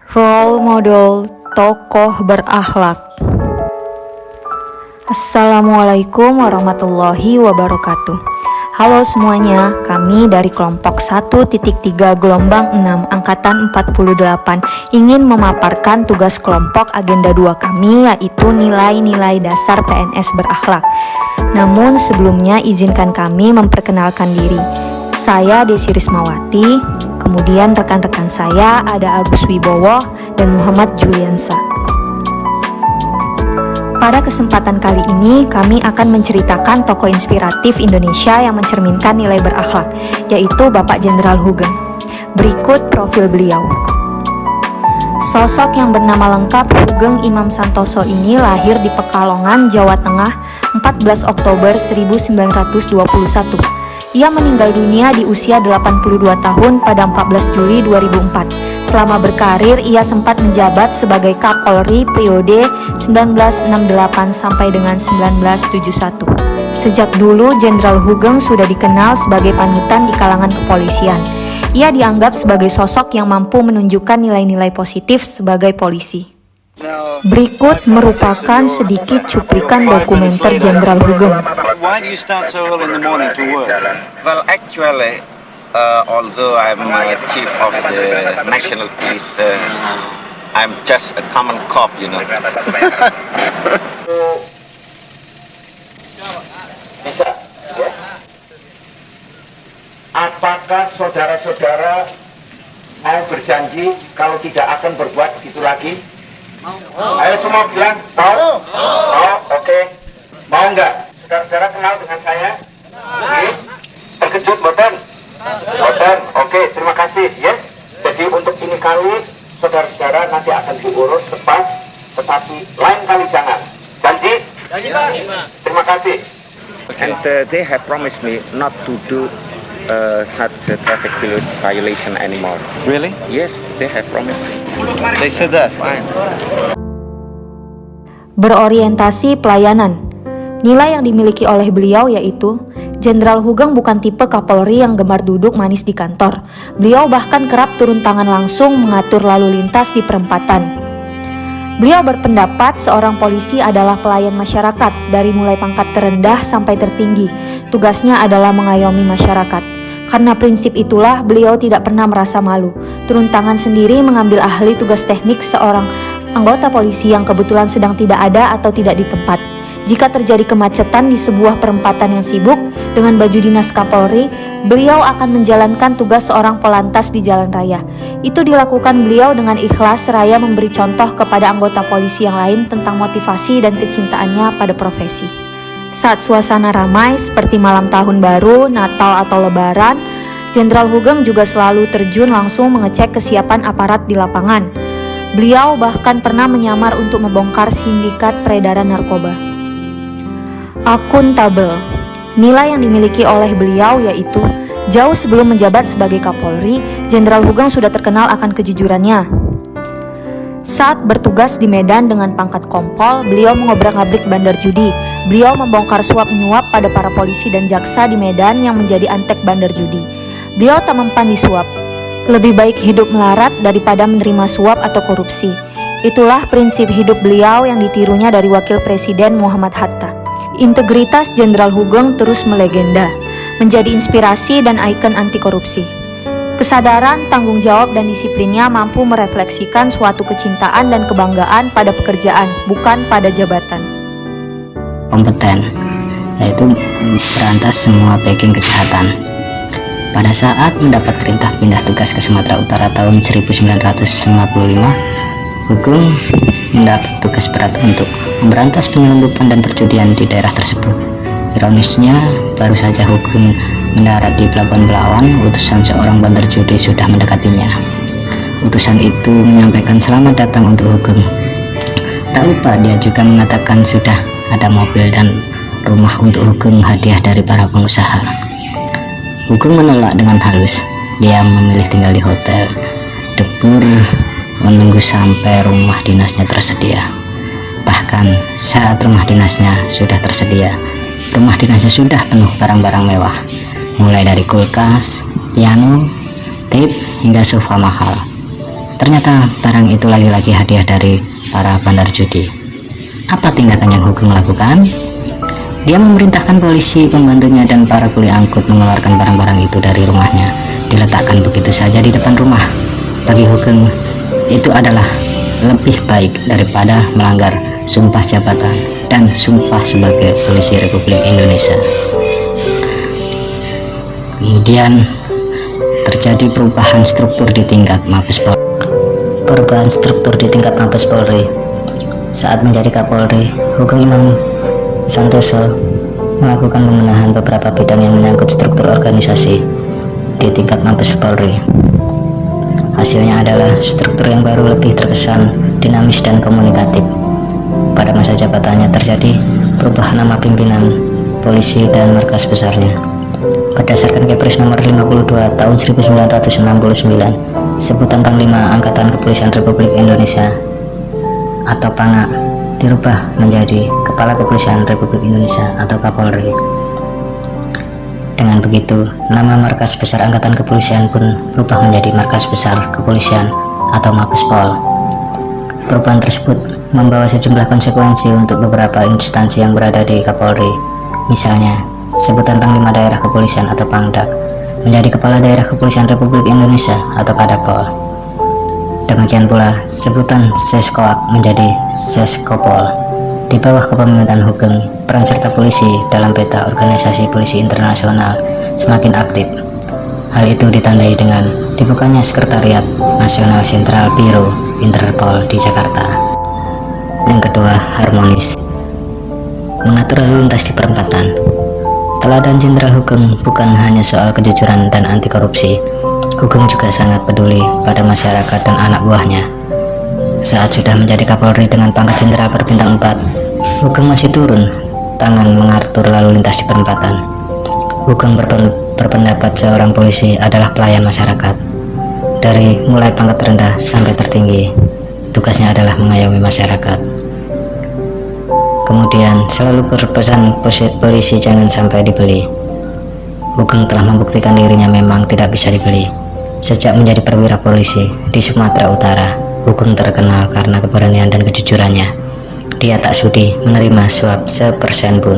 Role model tokoh berakhlak. Assalamualaikum warahmatullahi wabarakatuh. Halo semuanya, kami dari kelompok 1.3 gelombang 6 angkatan 48 ingin memaparkan tugas kelompok agenda 2 kami, yaitu nilai-nilai dasar PNS berakhlak. Namun sebelumnya izinkan kami memperkenalkan diri. Saya Desi Rismawati, kemudian rekan-rekan saya ada Agus Wibowo dan Muhammad Juliansa. Pada kesempatan kali ini, kami akan menceritakan tokoh inspiratif Indonesia yang mencerminkan nilai berakhlak, yaitu Bapak Jenderal Hugeng. Berikut profil beliau. Sosok yang bernama lengkap Hugeng Imam Santoso ini lahir di Pekalongan, Jawa Tengah, 14 Oktober 1921. Ia meninggal dunia di usia 82 tahun pada 14 Juli 2004. Selama berkarir, ia sempat menjabat sebagai Kapolri periode 1968 sampai dengan 1971. Sejak dulu, Jenderal Hugeng sudah dikenal sebagai panutan di kalangan kepolisian. Ia dianggap sebagai sosok yang mampu menunjukkan nilai-nilai positif sebagai polisi. Berikut merupakan sedikit cuplikan dokumenter Jenderal Hugeng. Why do you start so early in the morning to work? Well, actually, although I'm chief of the national police, I'm just a common cop, you know. Bisa, ya? Apakah saudara-saudara mau berjanji kalau tidak akan berbuat begitu lagi? Ayo semua bilang, mau? Mau, oke. Mau nggak? Saudara-saudara kenal dengan saya? Oke. Terkejut, boten? Boten, oke, terima kasih, ya. Jadi untuk ini kali, saudara-saudara nanti akan diurus tepat, tetapi lain kali jangan. Janji? Terima kasih. And they have promised me not to do such a traffic violation anymore. Really? Yes, they have promised me. They said that. Fine. Berorientasi pelayanan. Nilai yang dimiliki oleh beliau yaitu Jenderal Hugeng bukan tipe Kapolri yang gemar duduk manis di kantor. Beliau bahkan kerap turun tangan langsung mengatur lalu lintas di perempatan. Beliau berpendapat seorang polisi adalah pelayan masyarakat dari mulai pangkat terendah sampai tertinggi. Tugasnya adalah mengayomi masyarakat. Karena prinsip itulah beliau tidak pernah merasa malu. Turun tangan sendiri mengambil ahli tugas teknik seorang anggota polisi yang kebetulan sedang tidak ada atau tidak di tempat. Jika terjadi kemacetan di sebuah perempatan yang sibuk, dengan baju dinas Kapolri, beliau akan menjalankan tugas seorang pelantas di jalan raya. Itu dilakukan beliau dengan ikhlas seraya memberi contoh kepada anggota polisi yang lain tentang motivasi dan kecintaannya pada profesi. Saat suasana ramai seperti malam tahun baru, Natal atau Lebaran, Jenderal Hugeng juga selalu terjun langsung mengecek kesiapan aparat di lapangan. Beliau bahkan pernah menyamar untuk membongkar sindikat peredaran narkoba. Akuntabel. Nilai yang dimiliki oleh beliau yaitu jauh sebelum menjabat sebagai Kapolri, Jenderal Hugeng sudah terkenal akan kejujurannya. Saat bertugas di Medan dengan pangkat kompol, beliau mengobrak-abrik bandar judi. Beliau membongkar suap-menyuap pada para polisi dan jaksa di Medan yang menjadi antek bandar judi. Beliau tak mempan disuap. Lebih baik hidup melarat daripada menerima suap atau korupsi. Itulah prinsip hidup beliau yang ditirunya dari Wakil Presiden Muhammad Hatta. Integritas Jenderal Hugeng terus melegenda, menjadi inspirasi dan ikon anti korupsi. Kesadaran, tanggung jawab, dan disiplinnya mampu merefleksikan suatu kecintaan dan kebanggaan pada pekerjaan, bukan pada jabatan. Kompeten, yaitu berantas semua backing kejahatan. Pada saat mendapat perintah pindah tugas ke Sumatera Utara tahun 1955, Hugeng mendapat tugas berat untuk memberantas penyelundupan dan perjudian di daerah tersebut. Ironisnya, baru saja Hugeng mendarat di Pelabuhan Belawan, utusan seorang bandar judi sudah mendekatinya. Utusan itu menyampaikan selamat datang untuk Hugeng. Tak lupa dia juga mengatakan sudah ada mobil dan rumah untuk Hugeng hadiah dari para pengusaha. Hugeng menolak dengan halus. Dia memilih tinggal di hotel debur, menunggu sampai rumah dinasnya tersedia. Bahkan saat rumah dinasnya sudah tersedia, rumah dinasnya sudah penuh barang-barang mewah, mulai dari kulkas, piano, tape, hingga sofa mahal. Ternyata barang itu lagi-lagi hadiah dari para bandar judi. Apa tindakan yang Hugeng lakukan? Dia memerintahkan polisi, pembantunya, dan para kuli angkut mengeluarkan barang-barang itu dari rumahnya, diletakkan begitu saja di depan rumah. Bagi Hugeng, itu adalah lebih baik daripada melanggar sumpah jabatan dan sumpah sebagai polisi Republik Indonesia. Kemudian terjadi perubahan struktur di tingkat Mabes Polri. Saat menjadi Kapolri, Hugeng Imam Santoso melakukan pembenahan beberapa bidang yang menyangkut struktur organisasi di tingkat Mabes Polri. Hasilnya adalah struktur yang baru lebih terkesan dinamis dan komunikatif. Pada masa jabatannya terjadi perubahan nama pimpinan polisi dan markas besarnya. Berdasarkan Kepres nomor 52 tahun 1969, sebutan Panglima Angkatan Kepolisian Republik Indonesia atau PANGA dirubah menjadi Kepala Kepolisian Republik Indonesia atau Kapolri. Dengan begitu, nama Markas Besar Angkatan Kepolisian pun berubah menjadi Markas Besar Kepolisian atau Mabespol. Perubahan tersebut membawa sejumlah konsekuensi untuk beberapa instansi yang berada di Kapolri. Misalnya, sebutan Panglima Daerah Kepolisian atau Pangdak menjadi Kepala Daerah Kepolisian Republik Indonesia atau Kadapol. Demikian pula sebutan Seskoak menjadi Seskopol. Di bawah kepemimpinan Hugeng, peran serta polisi dalam peta organisasi polisi internasional semakin aktif. Hal itu ditandai dengan dibukanya Sekretariat Nasional Sentral Biro Interpol di Jakarta. Yang kedua, harmonis. Mengatur lalu lintas di perempatan. Teladan Jenderal Hugeng bukan hanya soal kejujuran dan anti korupsi. Hugeng juga sangat peduli pada masyarakat dan anak buahnya. Saat sudah menjadi Kapolri dengan pangkat Jenderal berbintang 4, Hugeng masih turun tangan mengatur lalu lintas di perempatan. Hugeng berpendapat seorang polisi adalah pelayan masyarakat. Dari mulai pangkat rendah sampai tertinggi, tugasnya adalah mengayomi masyarakat. Kemudian selalu berpesan polisi jangan sampai dibeli. Hugeng telah membuktikan dirinya memang tidak bisa dibeli. Sejak menjadi perwira polisi di Sumatera Utara, Hugeng terkenal karena keberanian dan kejujurannya. Dia tak sudi menerima suap sepersen pun.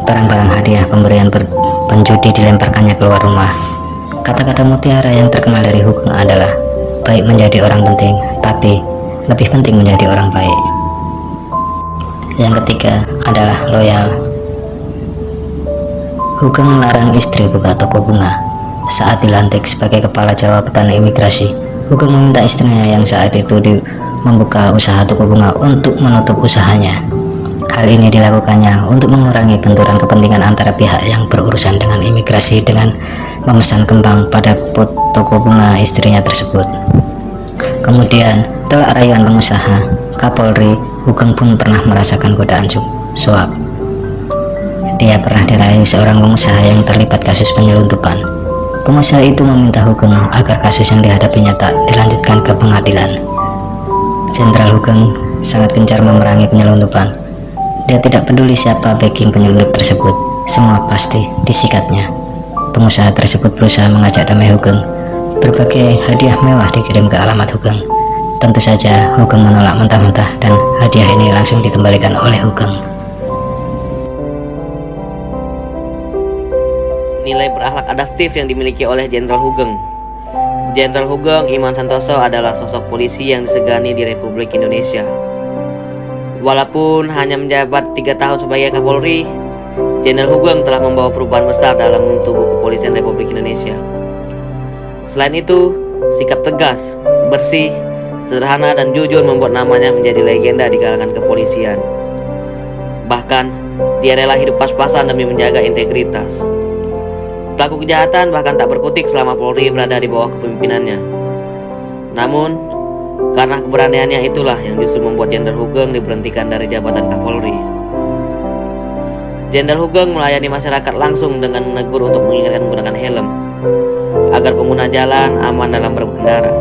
Barang-barang hadiah pemberian penjudi dilemparkannya keluar rumah. Kata-kata mutiara yang terkenal dari Hugeng adalah, baik menjadi orang penting, tapi lebih penting menjadi orang baik. Yang ketiga adalah loyal. Hugeng melarang istri buka toko bunga. Saat dilantik sebagai Kepala Jabatan Imigrasi, Hugeng meminta istrinya yang saat itu membuka usaha toko bunga untuk menutup usahanya. Hal ini dilakukannya untuk mengurangi benturan kepentingan antara pihak yang berurusan dengan imigrasi dengan memesan kembang pada pot toko bunga istrinya tersebut. Kemudian, tolak rayuan pengusaha, Kapolri, Hugeng pun pernah merasakan godaan suap. Dia pernah dirayu seorang pengusaha yang terlibat kasus penyelundupan. Pengusaha itu meminta Hugeng agar kasus yang dihadapinya tak dilanjutkan ke pengadilan. Jenderal Hugeng sangat gencar memerangi penyelundupan. Dia tidak peduli siapa backing penyelundup tersebut, semua pasti disikatnya. Pengusaha tersebut berusaha mengajak damai Hugeng. Berbagai hadiah mewah dikirim ke alamat Hugeng. Tentu saja Hugeng menolak mentah-mentah dan hadiah ini langsung dikembalikan oleh Hugeng. Nilai berakhlak adaptif yang dimiliki oleh Jenderal Hugeng. Jenderal Hugeng Imam Santoso adalah sosok polisi yang disegani di Republik Indonesia. Walaupun hanya menjabat 3 tahun sebagai Kapolri, Jenderal Hugeng telah membawa perubahan besar dalam tubuh kepolisian Republik Indonesia. Selain itu, sikap tegas, bersih, sederhana dan jujur membuat namanya menjadi legenda di kalangan kepolisian. Bahkan, dia rela hidup pas-pasan demi menjaga integritas. Pelaku kejahatan bahkan tak berkutik selama Polri berada di bawah kepemimpinannya. Namun, karena keberaniannya itulah yang justru membuat Jenderal Hugeng diberhentikan dari jabatan Kapolri. Jenderal Hugeng melayani masyarakat langsung dengan menegur untuk mengingatkan menggunakan helm, agar pengguna jalan aman dalam berkendara.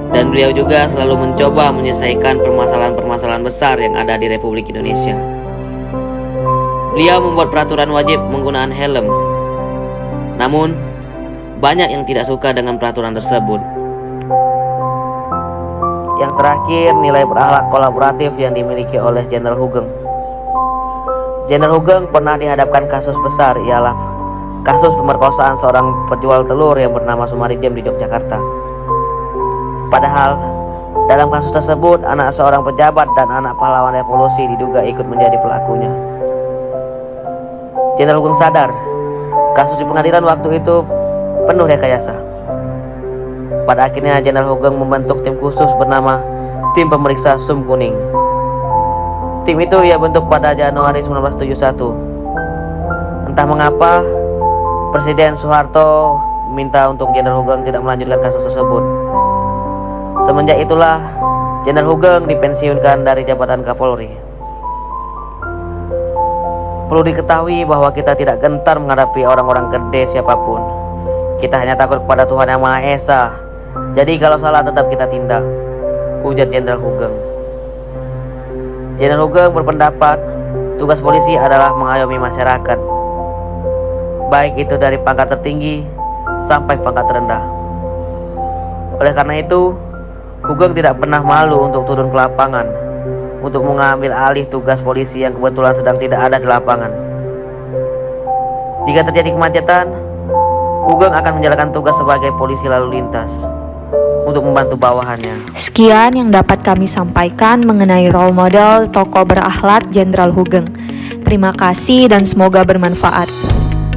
Dan beliau juga selalu mencoba menyelesaikan permasalahan-permasalahan besar yang ada di Republik Indonesia. Beliau membuat peraturan wajib penggunaan helm. Namun, banyak yang tidak suka dengan peraturan tersebut. Yang terakhir, nilai berakhlak kolaboratif yang dimiliki oleh Jenderal Hugeng. Jenderal Hugeng pernah dihadapkan kasus besar, ialah kasus pemerkosaan seorang penjual telur yang bernama Sumaridin di Yogyakarta. Padahal, dalam kasus tersebut, anak seorang pejabat dan anak pahlawan revolusi diduga ikut menjadi pelakunya. Jenderal Hugeng sadar, kasus di pengadilan waktu itu penuh rekayasa. Pada akhirnya Jenderal Hugeng membentuk tim khusus bernama Tim Pemeriksa Sum Kuning. Tim itu ia bentuk pada Januari 1971. Entah mengapa Presiden Soeharto minta untuk Jenderal Hugeng tidak melanjutkan kasus tersebut. Semenjak itulah Jenderal Hugeng dipensiunkan dari jabatan Kapolri. Perlu diketahui bahwa kita tidak gentar menghadapi orang-orang gede siapapun. Kita hanya takut kepada Tuhan Yang Maha Esa. Jadi kalau salah tetap kita tindak, ujar Jenderal Hugeng. Jenderal Hugeng berpendapat tugas polisi adalah mengayomi masyarakat, baik itu dari pangkat tertinggi sampai pangkat terendah. Oleh karena itu, Hugeng tidak pernah malu untuk turun ke lapangan untuk mengambil alih tugas polisi yang kebetulan sedang tidak ada di lapangan. Jika terjadi kemacetan, Hugeng akan menjalankan tugas sebagai polisi lalu lintas untuk membantu bawahannya. Sekian yang dapat kami sampaikan mengenai role model tokoh berakhlak Jenderal Hugeng. Terima kasih dan semoga bermanfaat.